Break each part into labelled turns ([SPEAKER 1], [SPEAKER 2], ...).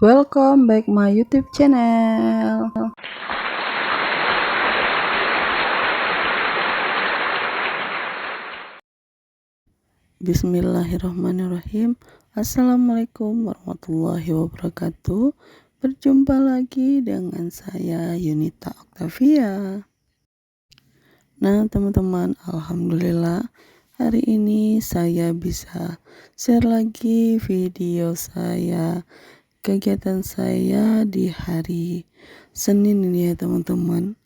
[SPEAKER 1] Welcome back my YouTube channel. Bismillahirrahmanirrahim. Assalamualaikum warahmatullahi wabarakatuh. Berjumpa lagi dengan saya Yunita Octavia. Nah teman-teman, alhamdulillah hari ini saya bisa share lagi video saya, kegiatan saya di hari Senin ini ya teman-teman.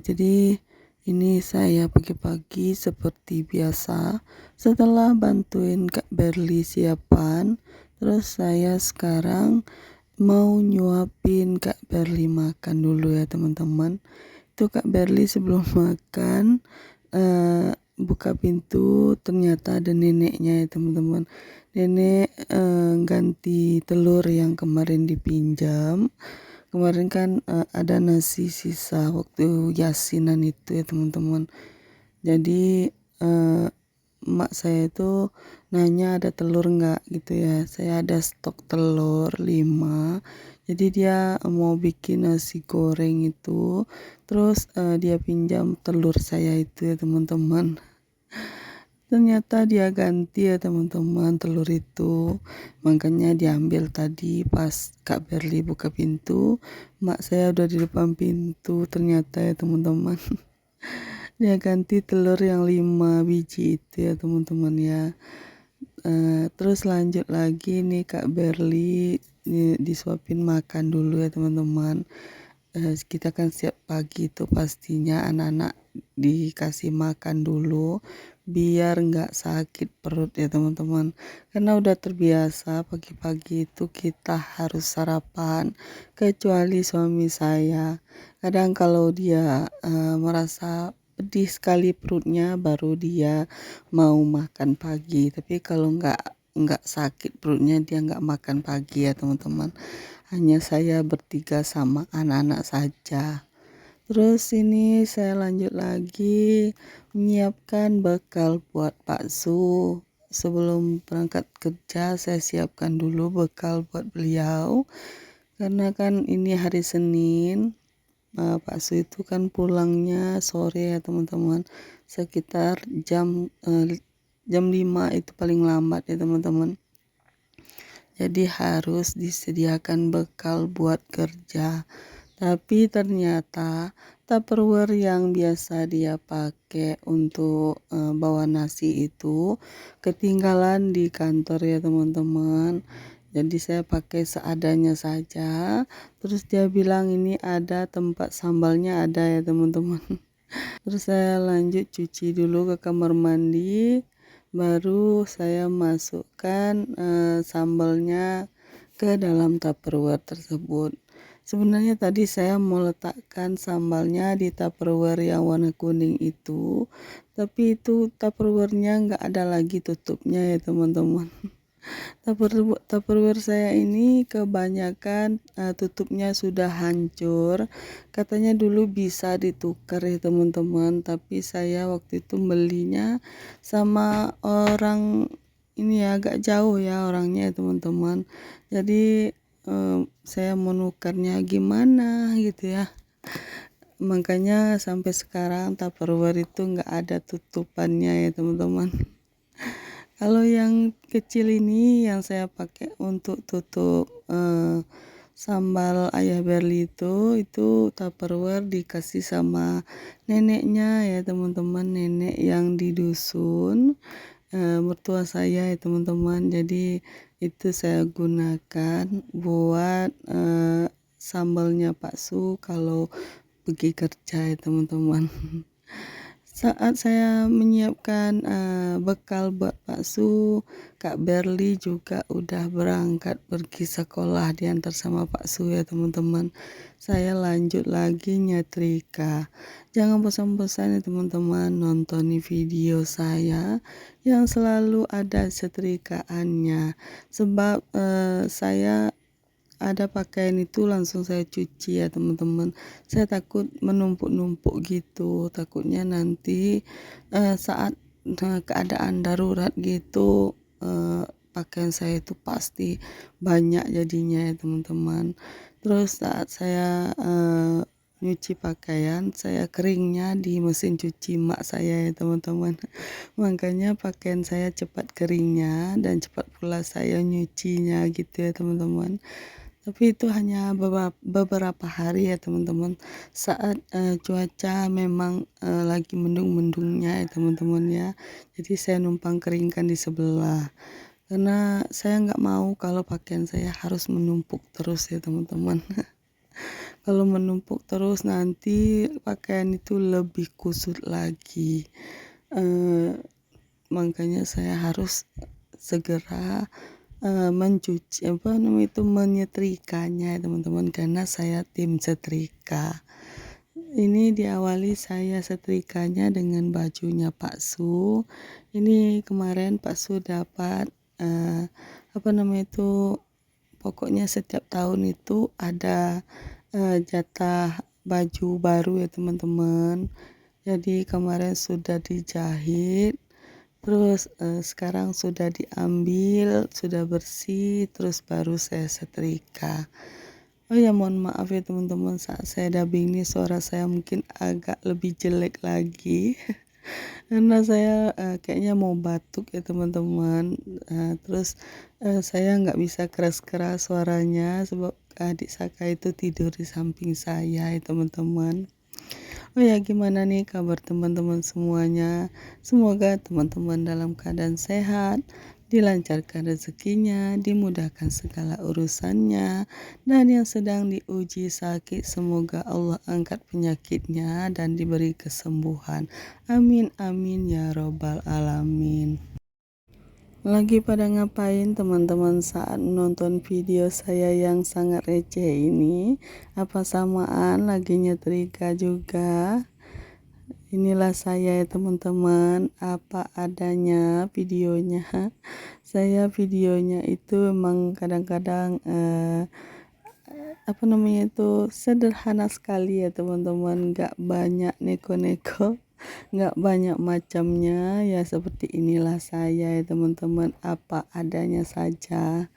[SPEAKER 1] Jadi ini saya pagi-pagi seperti biasa setelah bantuin Kak Berli siapan, terus saya sekarang mau nyuapin Kak Berli makan dulu ya teman-teman. Itu Kak Berli sebelum makan buka pintu, ternyata ada neneknya ya teman-teman. Nenek ganti telur yang kemarin dipinjam. Kemarin kan ada nasi sisa waktu yasinan itu ya teman-teman. Jadi emak saya itu nanya ada telur nggak gitu ya. Saya ada stok telur 5. Jadi dia mau bikin nasi goreng itu. Terus dia pinjam telur saya itu ya teman-teman. Ternyata dia ganti ya teman-teman telur itu, makanya diambil tadi pas Kak Berli buka pintu. Mak saya udah di depan pintu ternyata ya teman-teman. Dia ganti telur yang 5 biji itu ya teman-teman ya. Terus lanjut lagi nih Kak Berli disuapin makan dulu ya teman-teman. Kita kan siap pagi itu pastinya anak-anak dikasih makan dulu biar nggak sakit perut ya teman-teman, karena udah terbiasa pagi-pagi itu kita harus sarapan, kecuali suami saya. Kadang kalau dia merasa pedih sekali perutnya baru dia mau makan pagi, tapi kalau nggak sakit perutnya dia nggak makan pagi ya teman-teman. Hanya saya bertiga sama anak-anak saja. Terus ini saya lanjut lagi menyiapkan bekal buat Pak Su. Sebelum berangkat kerja saya siapkan dulu bekal buat beliau. Karena kan ini hari Senin, Pak Su itu kan pulangnya sore ya teman-teman. Sekitar jam 5 itu paling lambat ya teman-teman. Jadi harus disediakan bekal buat kerja. Tapi ternyata Tupperware yang biasa dia pakai untuk bawa nasi itu ketinggalan di kantor ya teman-teman. Jadi saya pakai seadanya saja. Terus dia bilang ini ada tempat sambalnya ada ya teman-teman. Terus saya lanjut cuci dulu ke kamar mandi. Baru saya masukkan sambalnya ke dalam Tupperware tersebut. Sebenarnya tadi saya mau letakkan sambalnya di Tupperware yang warna kuning itu, tapi itu Tupperware-nya nggak ada lagi tutupnya ya teman-teman. Tupperware saya ini kebanyakan tutupnya sudah hancur. Katanya dulu bisa ditukar ya teman-teman, tapi saya waktu itu belinya sama orang ini ya agak jauh ya orangnya ya teman-teman. Jadi saya mau nukarnya gimana gitu ya. Makanya sampai sekarang Tupperware itu nggak ada tutupannya ya teman-teman. Kalau yang kecil ini yang saya pakai untuk tutup sambal ayah Berli itu Tupperware dikasih sama neneknya ya teman-teman, nenek yang di dusun, mertua saya ya teman-teman. Jadi itu saya gunakan buat sambalnya Pak Su kalau pergi kerja ya teman-teman. Saat saya menyiapkan bekal buat Pak Su, Kak Berli juga udah berangkat pergi sekolah diantar sama Pak Su ya teman-teman. Saya lanjut lagi nyetrika. Jangan bosan-bosan ya teman-teman nonton video saya yang selalu ada setrikaannya. Sebab saya ada pakaian itu langsung saya cuci ya teman-teman. Saya takut menumpuk-numpuk gitu, takutnya nanti saat keadaan darurat gitu pakaian saya itu pasti banyak jadinya ya teman-teman. Terus saat saya nyuci pakaian, saya keringnya di mesin cuci mak saya ya teman-teman. Makanya pakaian saya cepat keringnya dan cepat pula saya nyucinya gitu ya teman-teman. Tapi itu hanya beberapa hari ya teman-teman, saat cuaca memang lagi mendung-mendungnya ya teman-teman ya. Jadi saya numpang keringkan di sebelah, karena saya nggak mau kalau pakaian saya harus menumpuk terus ya teman-teman. Kalau menumpuk terus nanti pakaian itu lebih kusut lagi. Eh, Makanya saya harus segera mencuci menyetrikanya ya teman-teman, karena saya tim setrika. Ini diawali saya setrikanya dengan bajunya Pak Su. Ini kemarin Pak Su dapat pokoknya setiap tahun itu ada jatah baju baru ya teman-teman. Jadi kemarin sudah dijahit, terus sekarang sudah diambil, sudah bersih, terus baru saya setrika. Oh ya, mohon maaf ya teman-teman, saat saya dubbing ini suara saya mungkin agak lebih jelek lagi karena saya kayaknya mau batuk ya teman-teman. Terus saya nggak bisa keras-keras suaranya sebab adik Saka itu tidur di samping saya ya teman-teman. Oh ya, gimana nih kabar teman-teman semuanya? Semoga teman-teman dalam keadaan sehat, dilancarkan rezekinya, dimudahkan segala urusannya, dan yang sedang diuji sakit semoga Allah angkat penyakitnya dan diberi kesembuhan. Amin amin ya robbal alamin. Lagi pada ngapain teman-teman saat menonton video saya yang sangat receh ini? Apa samaan lagi nyetrika juga? Inilah saya ya teman-teman, apa adanya videonya. Saya videonya itu memang kadang-kadang sederhana sekali ya teman-teman, nggak banyak neko-neko, nggak banyak macamnya ya. Seperti inilah saya ya teman-teman, apa adanya saja.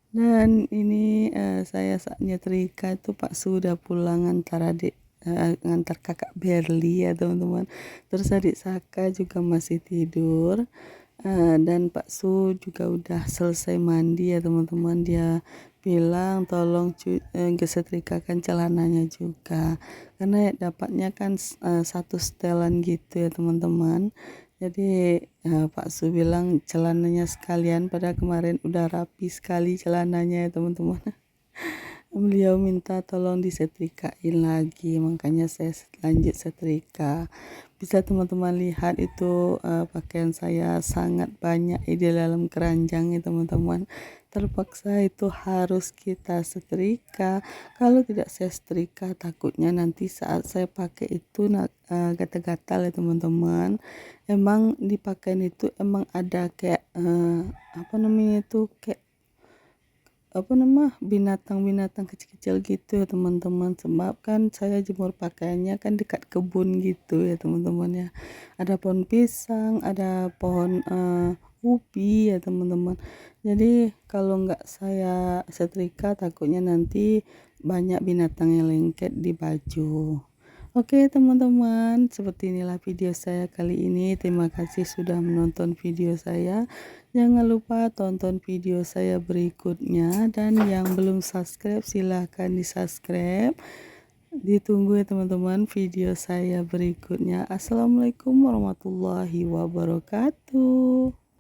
[SPEAKER 1] Dan ini saya saat nyetrika itu Pak sudah pulang ngantar kakak Berli ya teman-teman. Terus adik Saka juga masih tidur. Dan Pak Su juga udah selesai mandi ya teman-teman. Dia bilang tolong setrikakan celananya juga, karena dapatnya kan satu setelan gitu ya teman-teman. Jadi Pak Su bilang celananya sekalian, pada kemarin udah rapi sekali celananya ya teman-teman. Beliau minta tolong disetrikain lagi, makanya saya lanjut setrika. Bisa teman-teman lihat itu pakaian saya sangat banyak di dalam keranjang ya teman-teman. Terpaksa itu harus kita setrika. Kalau tidak saya setrika takutnya nanti saat saya pakai itu gatal-gatal ya teman-teman. Emang di pakaian itu emang ada kayak kayak binatang-binatang kecil-kecil gitu ya teman-teman. Sebab kan saya jemur pakaiannya kan dekat kebun gitu ya teman-teman ya. Ada pohon pisang, ada pohon ubi ya teman-teman. Jadi kalau nggak saya setrika takutnya nanti banyak binatang yang lengket di baju. Oke teman-teman, seperti inilah video saya kali ini. Terima kasih sudah menonton video saya. Jangan lupa tonton video saya berikutnya, dan yang belum subscribe silahkan di subscribe. Ditunggu ya teman-teman video saya berikutnya. Assalamualaikum warahmatullahi wabarakatuh.